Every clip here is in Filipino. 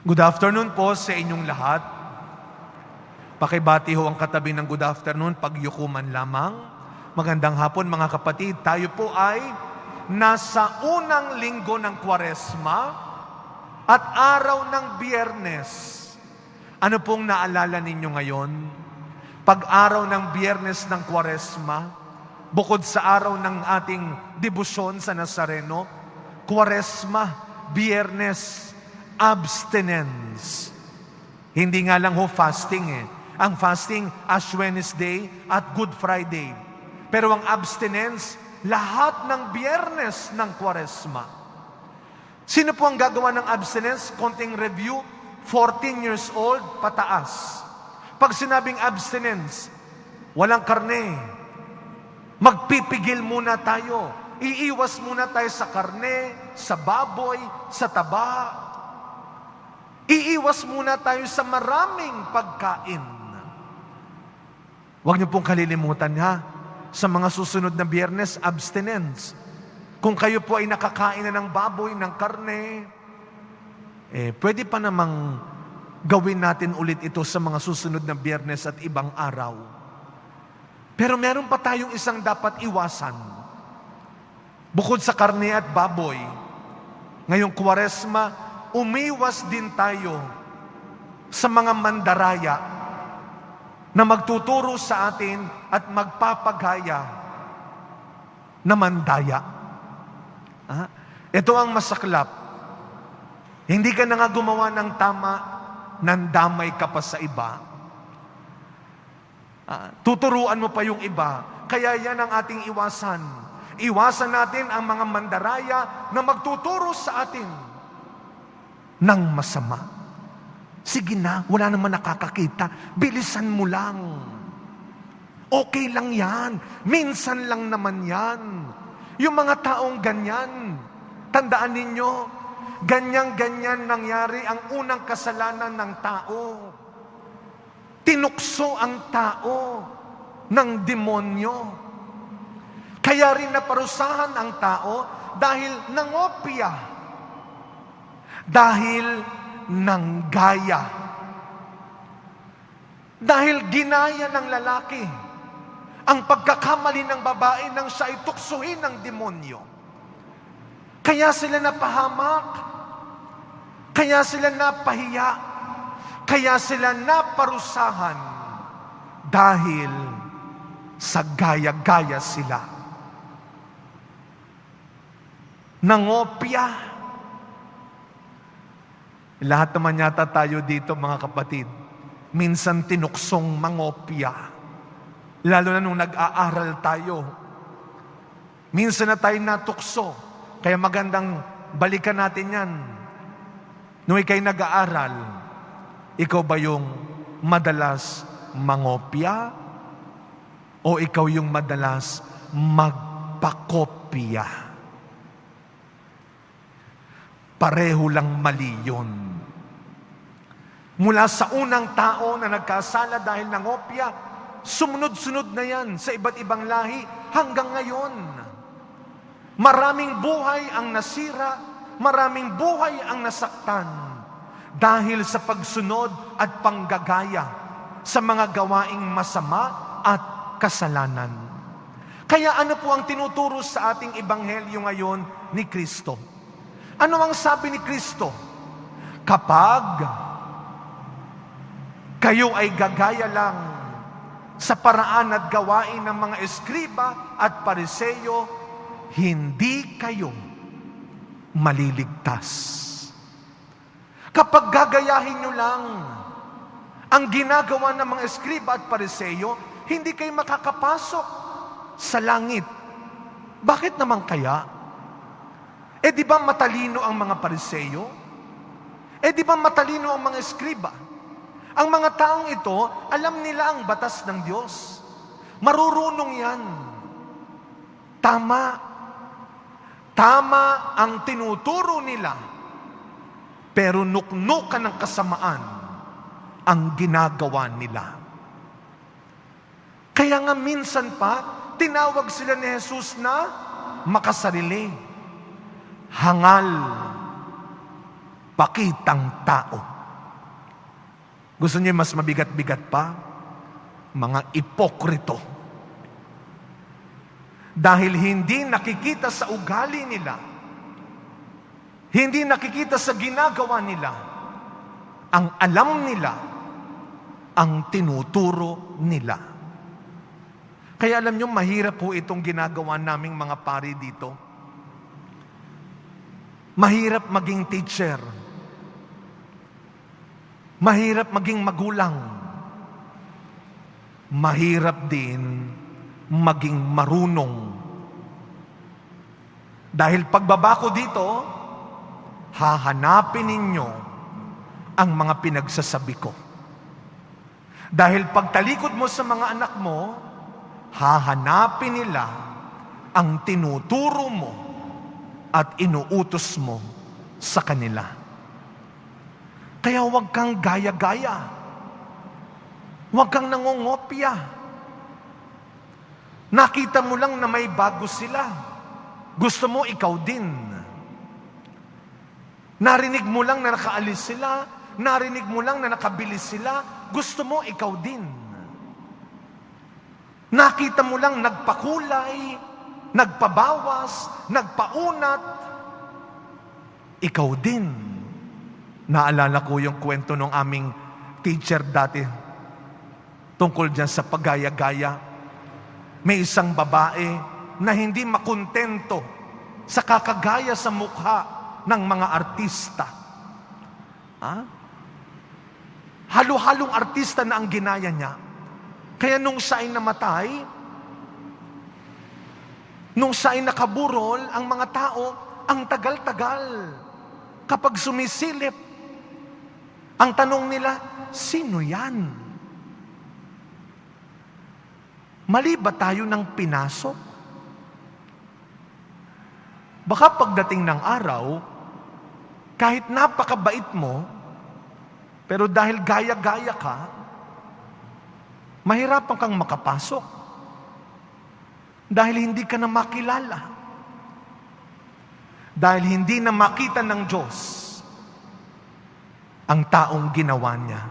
Good afternoon po sa inyong lahat. Pakibati ho ang katabi ng good afternoon, pagyukuman lamang. Magandang hapon mga kapatid. Tayo po ay nasa unang linggo ng Kwaresma at araw ng Biyernes. Ano pong naalala ninyo ngayon? Pag-araw ng Biyernes ng Kwaresma, bukod sa araw ng ating debosyon sa Nazareno, Kwaresma, Biyernes, abstinence. Hindi nga lang ho fasting eh. Ang fasting, Ash Wednesday at Good Friday. Pero ang abstinence, lahat ng Biyernes ng Kwaresma. Sino po ang gagawa ng abstinence? Konting review, 14 years old, pataas. Pag sinabing abstinence, walang karne. Magpipigil muna tayo. Iiwas muna tayo sa karne, sa baboy, sa taba. Iiwas muna tayo sa maraming pagkain. Huwag niyo pong kalilimutan ha, sa mga susunod na Biyernes, abstinence. Kung kayo po ay nakakain na ng baboy, ng karne, pwede pa namang gawin natin ulit ito sa mga susunod na Biyernes at ibang araw. Pero meron pa tayong isang dapat iwasan. Bukod sa karne at baboy, ngayong Kwaresma, umiwas din tayo sa mga mandaraya na magtuturo sa atin at magpapagaya na mandaya. Ito ang masaklap. Hindi ka na nga gumawa ng tama, nandamay ka pa sa iba. Tuturuan mo pa yung iba. Kaya yan ang ating iwasan. Iwasan natin ang mga mandaraya na magtuturo sa atin ng masama. Sige na, wala naman nakakakita. Bilisan mo lang. Okay lang yan. Minsan lang naman yan. Yung mga taong ganyan, tandaan ninyo, ganyan-ganyan nangyari ang unang kasalanan ng tao. Tinukso ang tao ng demonyo. Kaya rin naparusahan ang tao dahil nangopya. Dahil nanggaya. Dahil ginaya ng lalaki ang pagkakamali ng babae nang siya ay tuksuhin ng demonyo. Kaya sila napahamak. Kaya sila napahiya. Kaya sila naparusahan. Dahil sa gaya-gaya sila. Nangopya. Lahat naman yata tayo dito, mga kapatid, minsan tinuksong mangopya. Lalo na nung nag-aaral tayo. Minsan na tayo natukso. Kaya magandang balikan natin yan. Nung ikaw'y nag-aaral, ikaw ba yung madalas mangopya? O ikaw yung madalas magpakopya? Pareho lang mali yun. Mula sa unang tao na nagkasala dahil nangopya, sumunod-sunod na yan sa iba't ibang lahi hanggang ngayon. Maraming buhay ang nasira, maraming buhay ang nasaktan dahil sa pagsunod at panggagaya sa mga gawaing masama at kasalanan. Kaya ano po ang tinuturo sa ating ebanghelyo ngayon ni Kristo? Ano ang sabi ni Kristo? Kapag kayo ay gagaya lang sa paraan at gawain ng mga eskriba at pariseyo, hindi kayo maliligtas. Kapag gagayahin nyo lang ang ginagawa ng mga eskriba at pariseyo, hindi kayo makakapasok sa langit. Bakit naman kaya? Di ba matalino ang mga pariseyo? Di ba matalino ang mga eskriba? Ang mga taong ito, alam nila ang batas ng Diyos. Marurunong yan. Tama. Tama ang tinuturo nila. Pero nuknukan ng kasamaan ang ginagawa nila. Kaya nga minsan pa, tinawag sila ni Jesus na makasarili. Hangal, pakitang tao. Gusto niyo mas mabigat-bigat pa? Mga ipokrito. Dahil hindi nakikita sa ugali nila, hindi nakikita sa ginagawa nila, ang alam nila, ang tinuturo nila. Kaya alam niyo, mahirap po itong ginagawa naming mga pari dito. Mahirap maging teacher. Mahirap maging magulang. Mahirap din maging marunong. Dahil pagbaba ko dito, hahanapin ninyo ang mga pinagsasabi ko. Dahil pagtalikod mo sa mga anak mo, hahanapin nila ang tinuturo mo at inuutos mo sa kanila. Kaya huwag kang gaya-gaya. Huwag kang nangongopya. Nakita mo lang na may bago sila. Gusto mo ikaw din. Narinig mo lang na nakaalis sila. Narinig mo lang na nakabilis sila. Gusto mo ikaw din. Nakita mo lang nagpakulay, nagpabawas, nagpaunat. Ikaw din. Naalala ko yung kwento ng aming teacher dati tungkol dyan sa paggaya-gaya. May isang babae na hindi makontento sa kakagaya sa mukha ng mga artista. Halo-halong artista na ang ginaya niya. Kaya nung siya ay namatay, nung siya ay nakaburol, ang mga tao, ang tagal-tagal. Kapag sumisilip, ang tanong nila, sino yan? Mali ba tayo ng pinasok? Baka pagdating ng araw, kahit napakabait mo, pero dahil gaya-gaya ka, mahirapan kang makapasok. Dahil hindi ka na makilala. Dahil hindi na makita ng Diyos ang taong ginawa niya.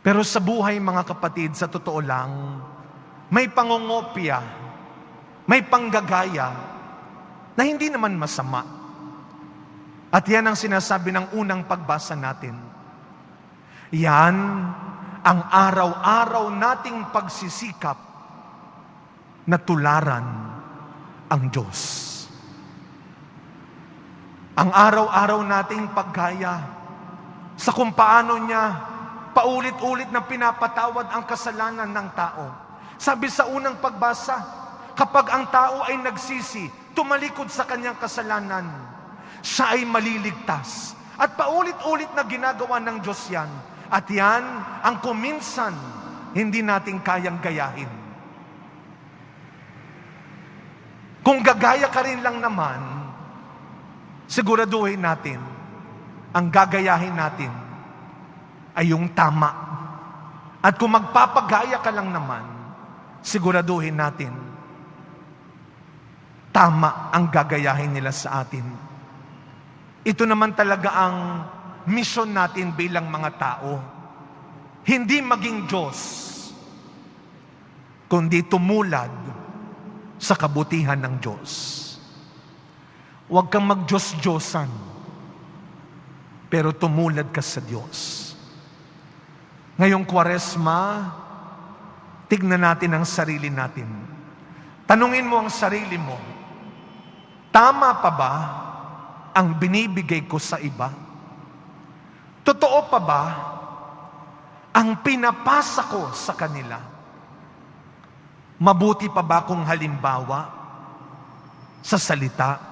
Pero sa buhay, mga kapatid, sa totoo lang, may pangongopya, may panggagaya na hindi naman masama. At yan ang sinasabi ng unang pagbasa natin. Yan ang araw-araw nating pagsisikap na tularan ang Diyos. Ang araw-araw nating paggaya sa kung paano niya paulit-ulit na pinapatawad ang kasalanan ng tao. Sabi sa unang pagbasa, kapag ang tao ay nagsisi, tumalikod sa kanyang kasalanan, siya ay maliligtas. At paulit-ulit na ginagawa ng Diyos yan. At yan ang kuminsan hindi natin kayang gayahin. Kung gagaya ka rin lang naman, siguraduhin natin, ang gagayahin natin ay yung tama. At kung magpapagaya ka lang naman, siguraduhin natin, tama ang gagayahin nila sa atin. Ito naman talaga ang misyon natin bilang mga tao. Hindi maging Diyos, kundi tumulad sa kabutihan ng Diyos. Huwag kang mag-Diyos-Diyosan, pero tumulad ka sa Diyos. Ngayong Kwaresma, tignan natin ang sarili natin. Tanungin mo ang sarili mo, tama pa ba ang binibigay ko sa iba? Totoo pa ba ang pinapasa ko sa kanila? Mabuti pa ba kung halimbawa sa salita,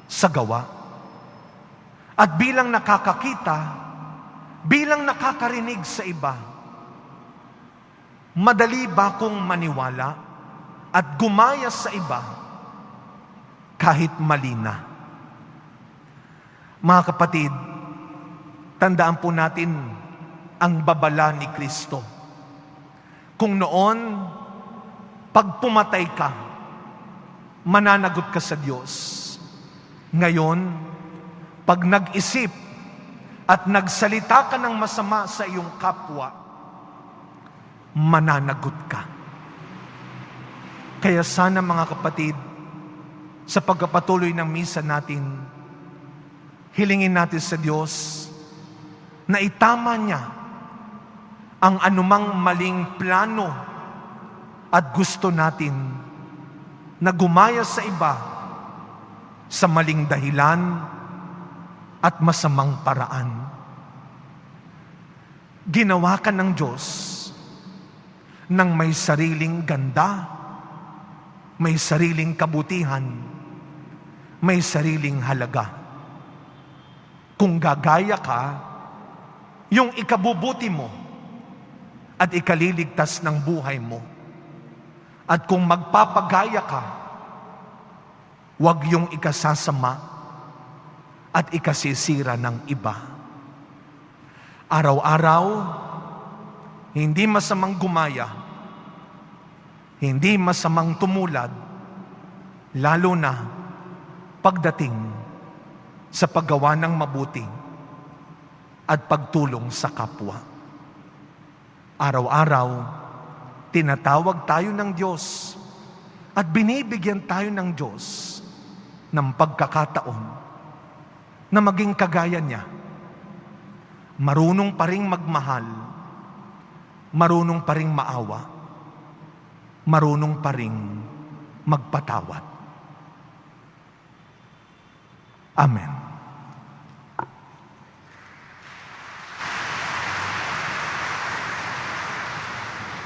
sa gawa? At bilang nakakakita, bilang nakakarinig sa iba, madali ba kung maniwala at gumaya sa iba kahit mali na? Mga kapatid, tandaan po natin ang babala ni Kristo. Kung noon, pag pumatay ka, mananagot ka sa Diyos. Ngayon, pag nag-isip at nagsalita ka ng masama sa iyong kapwa, mananagot ka. Kaya sana mga kapatid, sa pagpapatuloy ng misa natin, hilingin natin sa Diyos na itama niya ang anumang maling plano at gusto natin na gumaya sa iba sa maling dahilan at masamang paraan. Ginawa ka ng Diyos ng may sariling ganda, may sariling kabutihan, may sariling halaga. Kung gagaya ka, yung ikabubuti mo at ikaliligtas ng buhay mo. At kung magpapagaya ka, huwag yung ikasasama at ikasisira ng iba. Araw-araw, hindi masamang gumaya, hindi masamang tumulad, lalo na pagdating sa paggawa ng mabuti at pagtulong sa kapwa. Araw-araw, tinatawag tayo ng Diyos at binibigyan tayo ng Diyos ng pagkakataon na maging kagaya niya. Marunong pa ring magmahal, marunong pa ring maawa, marunong pa ring magpatawad. Amen.